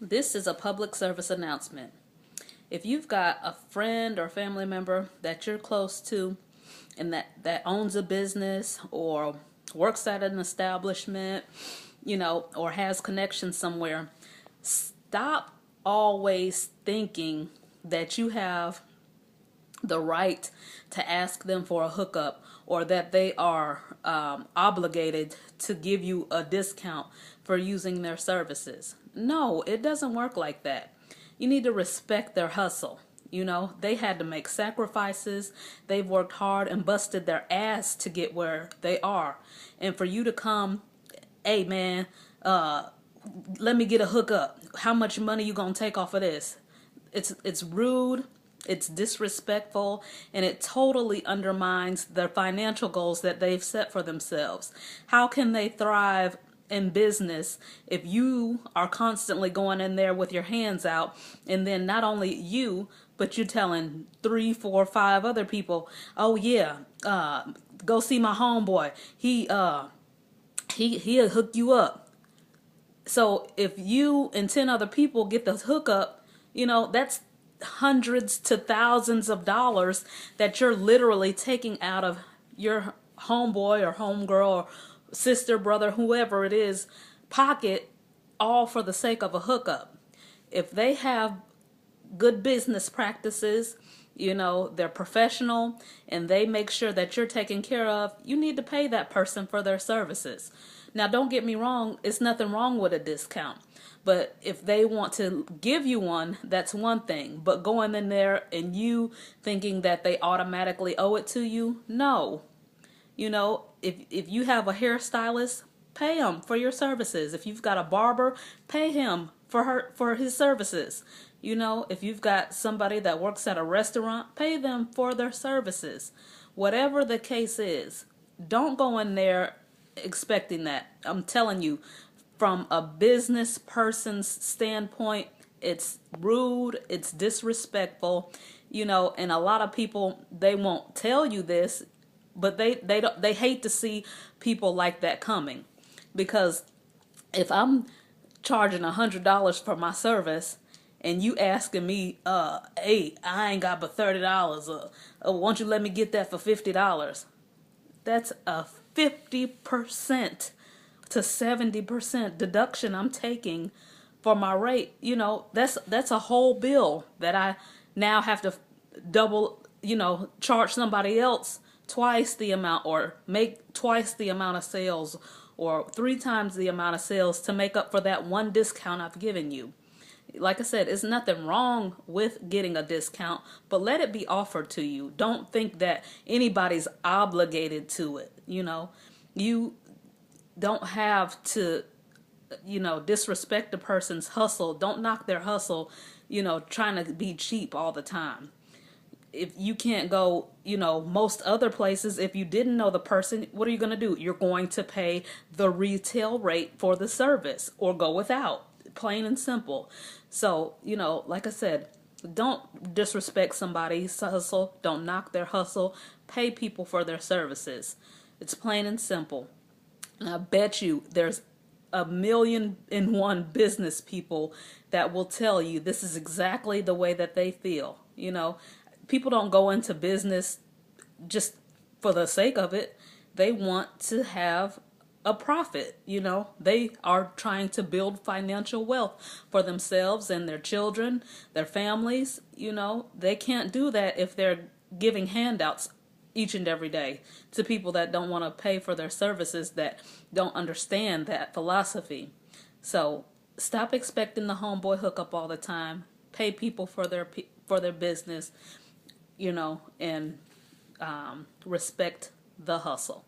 This is a public service announcement. If you've got a friend or family member that you're close to and that owns a business or works at an establishment, or has connections somewhere, stop always thinking that you have the right to ask them for a hookup or that they are obligated to give you a discount for using their services. No, it doesn't work like that. You need to respect their hustle. They had to make sacrifices. They've worked hard and busted their ass to get where they are. And for you to come, hey man, let me get a hookup. How much money you gonna take off of this? It's rude, it's disrespectful, and it totally undermines their financial goals that they've set for themselves. How can they thrive in business if you are constantly going in there with your hands out, and then not only you, but you're telling 3, 4, 5 other people, oh yeah, go see my homeboy. He'll hook you up. So if you and 10 other people get the hookup, that's hundreds to thousands of dollars that you're literally taking out of your homeboy or homegirl or sister, brother, whoever it is, pocket, all for the sake of a hookup. If they have good business practices, they're professional and they make sure that you're taken care of, you need to pay that person for their services. Now, don't get me wrong, it's nothing wrong with a discount. But if they want to give you one, that's one thing. But going in there and you thinking that they automatically owe it to you, no. If you have a hairstylist, pay him for your services. If you've got a barber, pay him for his services. If you've got somebody that works at a restaurant, pay them for their services. Whatever the case is, don't go in there expecting that. I'm telling you, from a business person's standpoint, it's rude, it's disrespectful, and a lot of people, they won't tell you this, but they hate to see people like that coming. Because if I'm charging $100 for my service and you asking me, hey, I ain't got but $30, won't you let me get that for $50? That's a 50% to 70% deduction I'm taking for my rate. That's a whole bill that I now have to double, charge somebody else twice the amount, or make twice the amount of sales, or 3 times the amount of sales to make up for that one discount I've given you. Like I said, it's nothing wrong with getting a discount, but let it be offered to you. Don't think that anybody's obligated to it. You don't have to, disrespect a person's hustle. Don't knock their hustle, trying to be cheap all the time. If you can't go, most other places, if you didn't know the person, what are you going to do? You're going to pay the retail rate for the service or go without. Plain and simple. So, like I said, don't disrespect somebody's hustle. Don't knock their hustle. Pay people for their services. It's plain and simple. And I bet you there's 1,000,001 business people that will tell you this is exactly the way that they feel. People don't go into business just for the sake of it. They want to have a profit. They are trying to build financial wealth for themselves and their children, their families. They can't do that if they're giving handouts each and every day to people that don't want to pay for their services, that don't understand that philosophy. So stop expecting the homeboy hookup all the time. Pay people for their business, and respect the hustle.